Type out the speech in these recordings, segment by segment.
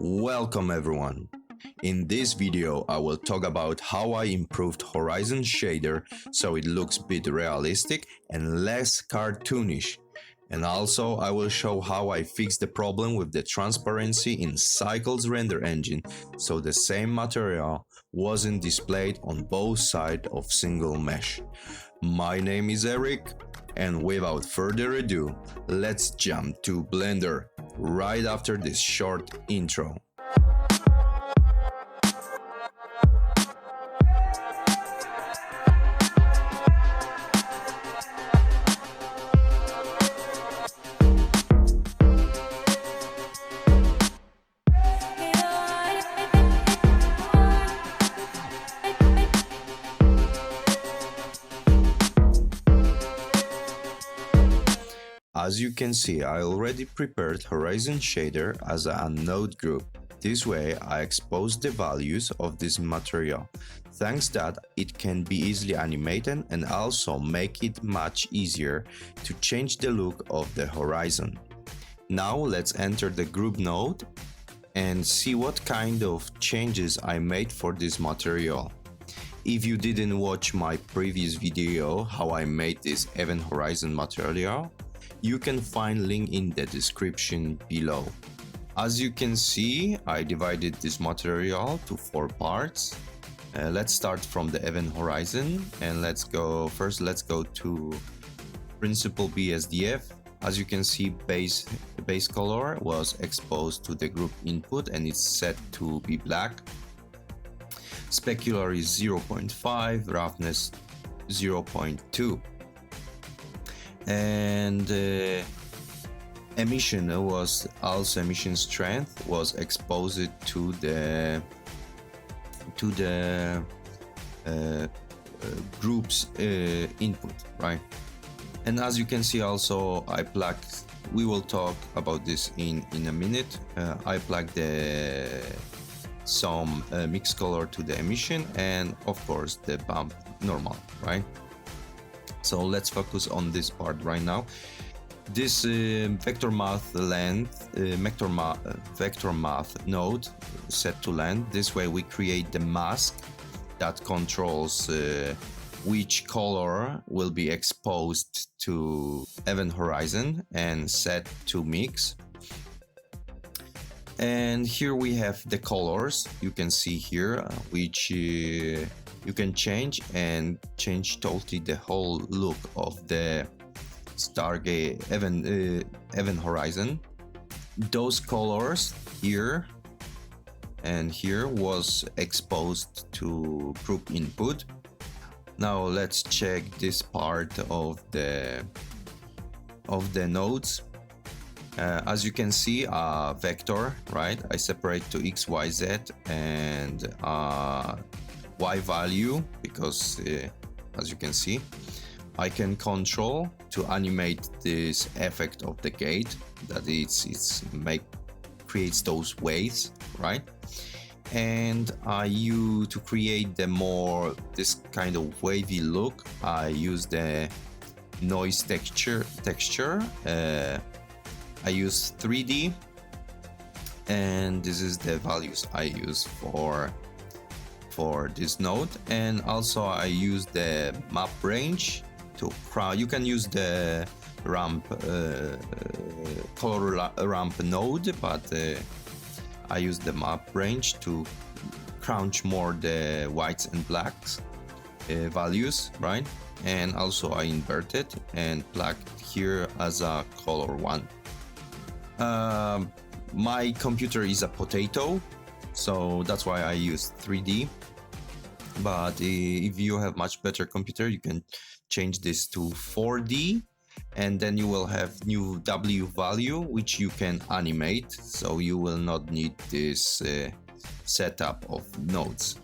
Welcome everyone. In this video I will talk about how I improved Horizon shader so it looks a bit realistic and less cartoonish. And also I will show how I fixed the problem with the transparency in Cycle's render engine so the same material wasn't displayed on both sides of single mesh. My name is Eric, and without further ado, let's jump to Blender right after this short intro. As you can see, I already prepared Horizon shader as a node group. This way I exposed the values of this material. Thanks that it can be easily animated and also make it much easier to change the look of the horizon. Now let's enter the group node and see what kind of changes I made for this material. If you didn't watch my previous video how I made this event horizon material, you can find link in the description below. As you can see, I divided this material to 4 parts. Let's start from the event horizon and let's go to principal BSDF. As you can see, the base color was exposed to the group input and it's set to be black. Specular is 0.5, roughness 0.2. And emission strength was exposed to the group's input, right? And as you can see, also I plugged. We will talk about this in a minute. I plugged some mix color to the emission and of course the bump normal, right? So let's focus on this part right now. This vector math node set to length. This way we create the mask that controls which color will be exposed to event horizon and set to mix. And here we have the colors. You can see here which you can change totally the whole look of the Stargate event horizon. Those colors here and here was exposed to group input. Now let's check this part of the nodes. As you can see, a vector, right? I separate to X, Y, Z and Y value because as you can see, I can control to animate this effect of the gate that creates those waves, right? And to create this kind of wavy look, I use the noise texture. I use 3D, and this is the values I use for this node. And also I use the map range to you can use the ramp color ramp node, but I use the map range to crunch more the whites and blacks values, right? And also I inverted and plugged here as a color 1. My computer is a potato, so that's why I use 3D. But if you have much better computer, you can change this to 4D, and then you will have new W value which you can animate, so you will not need this setup of nodes.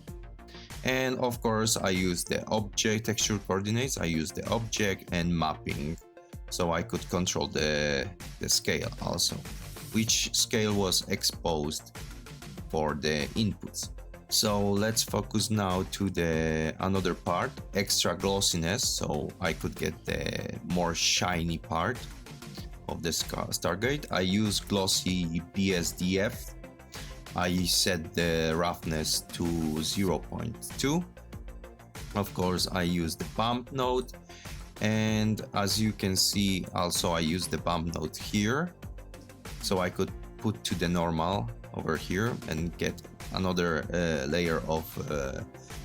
And of course I use the object texture coordinates. I use the object and mapping, so I could control the scale also, which scale was exposed for the inputs. So let's focus now to the another part, extra glossiness, so I could get the more shiny part of the Stargate. I use glossy BSDF I set the roughness to 0.2. Of course, I use the bump node, and as you can see, also I use the bump node here, so I could put to the normal over here and get another layer of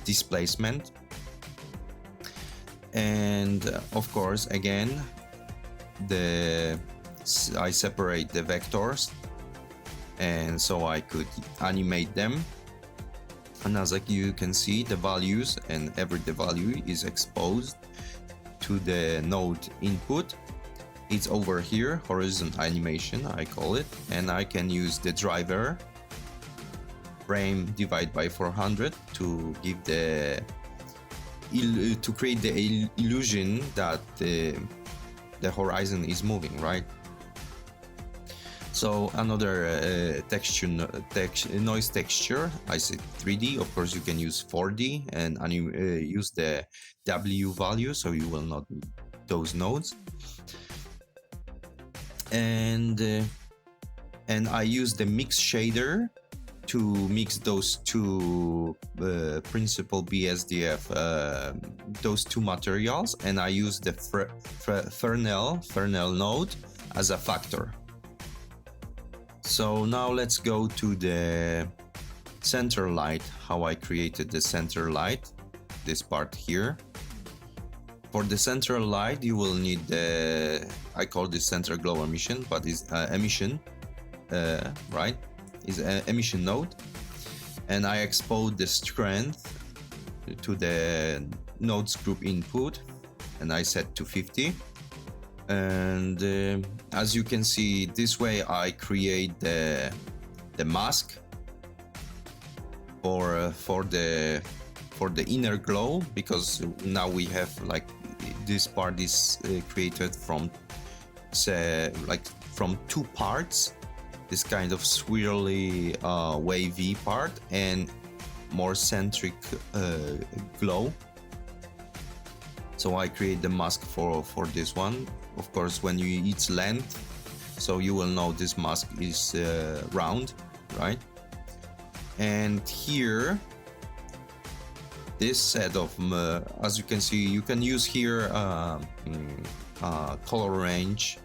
displacement. And of course, again, I separate the vectors, and so I could animate them. And as you can see, the values and the value is exposed to the node input. It's over here, horizon animation, I call it, and I can use the driver frame divide by 400 to give to create the illusion that the horizon is moving, right? So another noise texture, I said 3D. Of course, you can use 4D and use the W value, so you will not need those nodes. And I use the mix shader to mix those two principal BSDF, those two materials, and I use the Fresnel node as a factor. So now let's go to the center light, how I created the center light, this part here. For the center light, you will need the, I call this center glow emission, but it's emission, right? Is an emission node, and I expose the strength to the nodes group input, and I set to 50. And as you can see, this way I create the mask for the inner glow, because now we have like this part is created from from two parts, this kind of swirly wavy part and more centric glow. So I create the mask for this one. Of course, when you its length, so you will know this mask is round, right? And here, this set of, as you can see, you can use here color range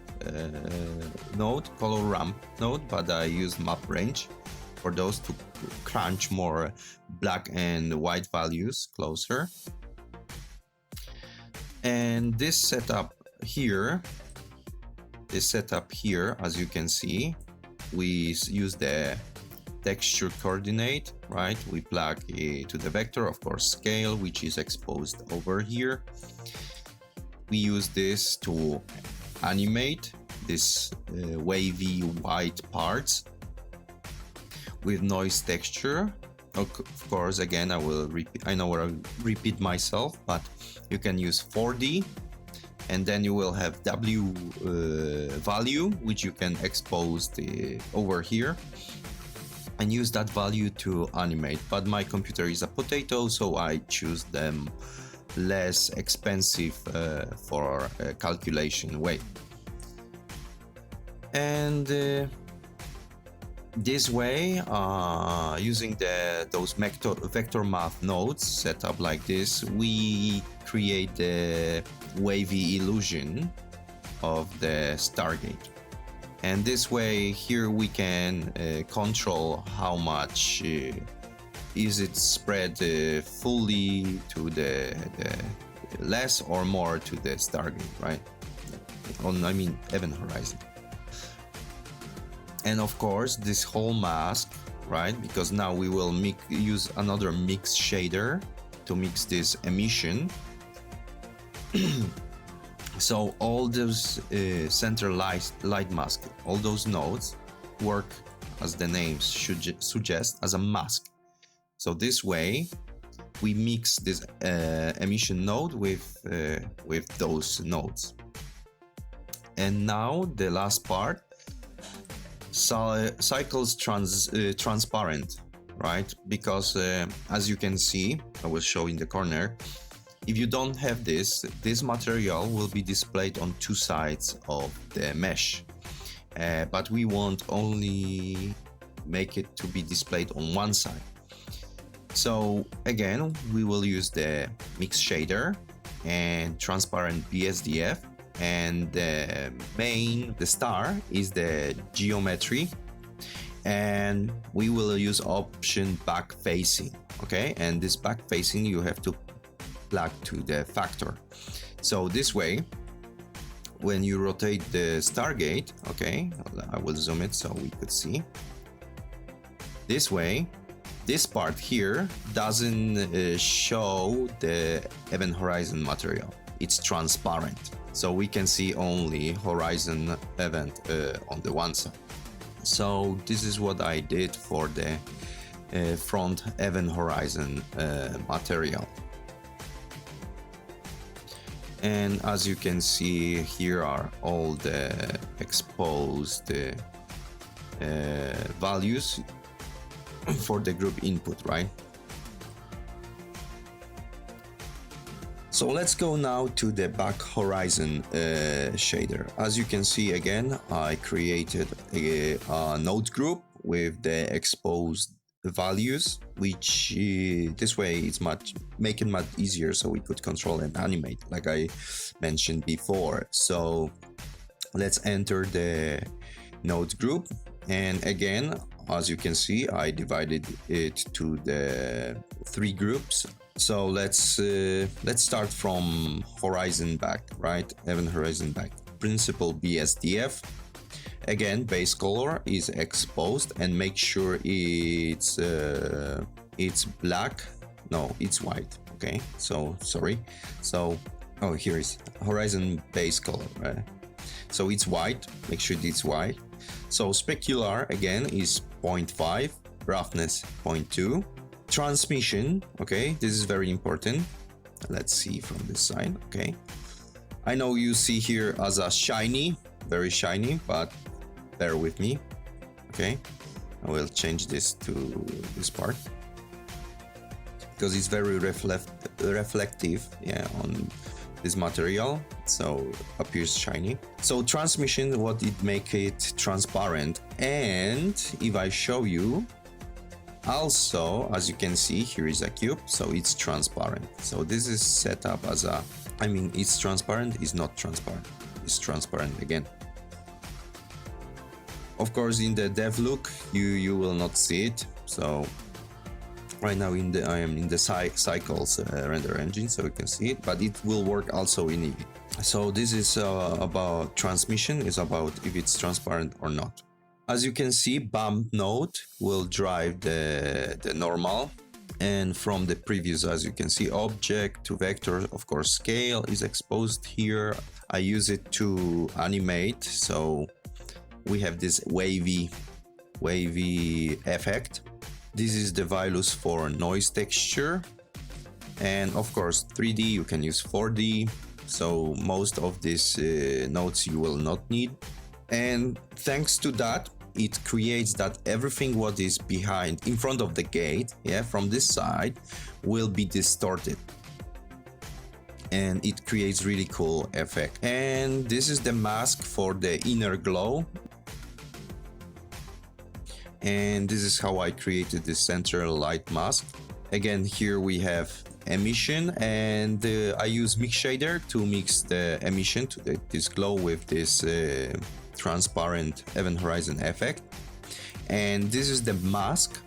node, color ramp node, but I use map range for those to crunch more black and white values closer. And this setup here, as you can see, we use the texture coordinate, right? We plug it to the vector, of course, scale, which is exposed over here. We use this to animate this wavy white parts with noise texture. Of course, again, I will repeat, I know I repeat myself, but you can use 4D, and then you will have W value, which you can expose over here and use that value to animate. But my computer is a potato, so I choose them less expensive for calculation way. And this way, using those vector math nodes set up like this, we create the wavy illusion of the Stargate. And this way, here we can control how much is it spread fully to the less or more to the Stargate, right? I mean, event horizon. And of course, this whole mask, right? Because now we will use another mix shader to mix this emission. So all those center light mask, all those nodes work, as the names should suggest, as a mask. So this way, we mix this emission node with those nodes. And now the last part, cycles transparent, right? Because as you can see, I will show in the corner, if you don't have this material will be displayed on two sides of the mesh, but we want only make it to be displayed on one side. So again, we will use the mix shader and transparent BSDF, and the star is the geometry, and we will use option back facing. Okay, and this back facing you have to plug to the factor. So this way, when you rotate the Stargate, okay, I will zoom it so we could see. This way, this part here doesn't show the event horizon material. It's transparent, so we can see only horizon event on the one side. So this is what I did for the front event horizon material. And as you can see, here are all the exposed values for the group input, right? So let's go now to the back horizon shader. As you can see, again, I created a node group with the exposed values, which this way it's making much easier, so we could control and animate like I mentioned before. So let's enter the node group, and again, as you can see, I divided it to the 3 groups. So let's start from horizon back, right? Event horizon back. Principal BSDF. Again, base color is exposed, and make sure it's black. No, it's white. Okay, so sorry. So here is horizon base color, right? So it's white. Make sure it's white. So specular again is 0.5, roughness 0.2. Transmission, okay, this is very important. Let's see from this side. Okay, I know you see here as a shiny, very shiny, but bear with me. Okay, I will change this to this part because it's very reflective, yeah, on this material, so appears shiny. So transmission, what it make it transparent, and if I show you, also, as you can see, here is a cube, so it's transparent. So this is set up as a, I mean, it's transparent, it's not transparent, it's transparent again. Of course, in the dev look, you will not see it. So right now I am in the cycles render engine, so you can see it, but it will work also in Eevee. So this is about transmission, is about if it's transparent or not. As you can see, bump node will drive the normal, and from the previews, as you can see, object to vector, of course, scale is exposed here. I use it to animate, so we have this wavy effect. This is the values for noise texture, and of course 3D, you can use 4D, so most of these nodes you will not need. And thanks to that, it creates that everything what is behind, in front of the gate, yeah, from this side, will be distorted, and it creates really cool effect. And this is the mask for the inner glow, and this is how I created this central light mask. Again, here we have emission, and I use mix shader to mix the emission to this glow with this transparent event horizon effect. And this is the mask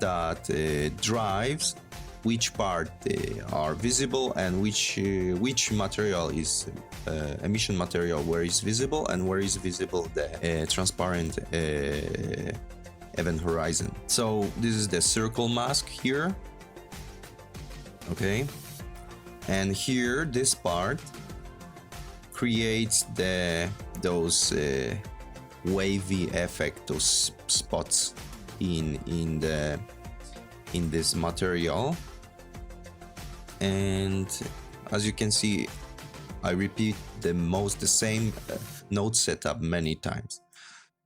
that drives which part are visible and which material is emission material, where is visible and where is visible the transparent event horizon. So this is the circle mask here. Okay, and here this part creates those wavy effect, those spots in this material. And as you can see, I repeat the same node setup many times.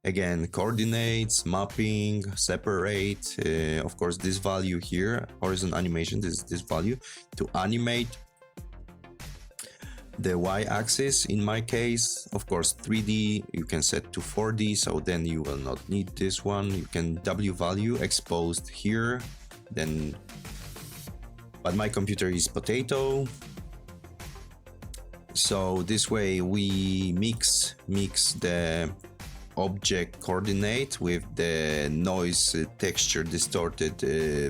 Again, coordinates, mapping, separate, of course this value here, horizon animation, this value to animate. the y-axis in my case, of course 3D, you can set to 4D, so then you will not need this one. You can W value exposed here, then, but my computer is potato, so this way we mix the object coordinate with the noise texture distorted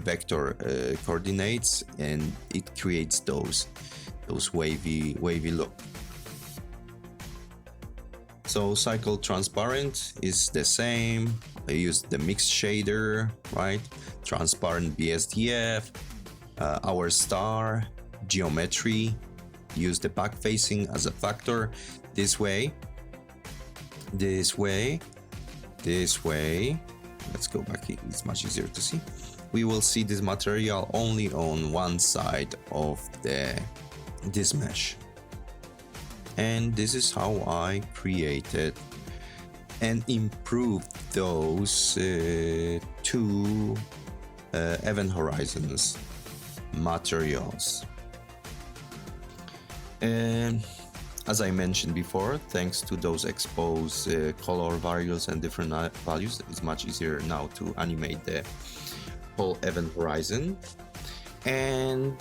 vector coordinates, and it creates those wavy look. So cycle transparent is the same. I use the mix shader, right? Transparent BSDF, our star, geometry, use the back facing as a factor. This way, let's go back, it's much easier to see. We will see this material only on one side of this mesh. And this is how I created and improved those two event horizons materials. And as I mentioned before, thanks to those exposed color values and different values, it's much easier now to animate the whole event horizon. And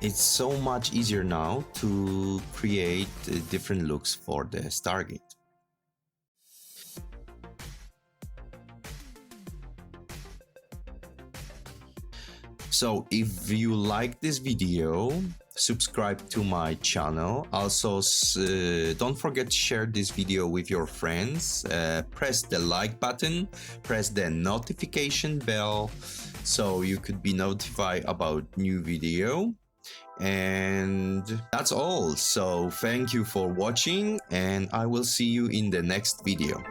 it's so much easier now to create different looks for the Stargate. So if you like this video, subscribe to my channel. Also, don't forget to share this video with your friends. Press the like button, press the notification bell, so you could be notified about new video. And that's all. So thank you for watching, and I will see you in the next video.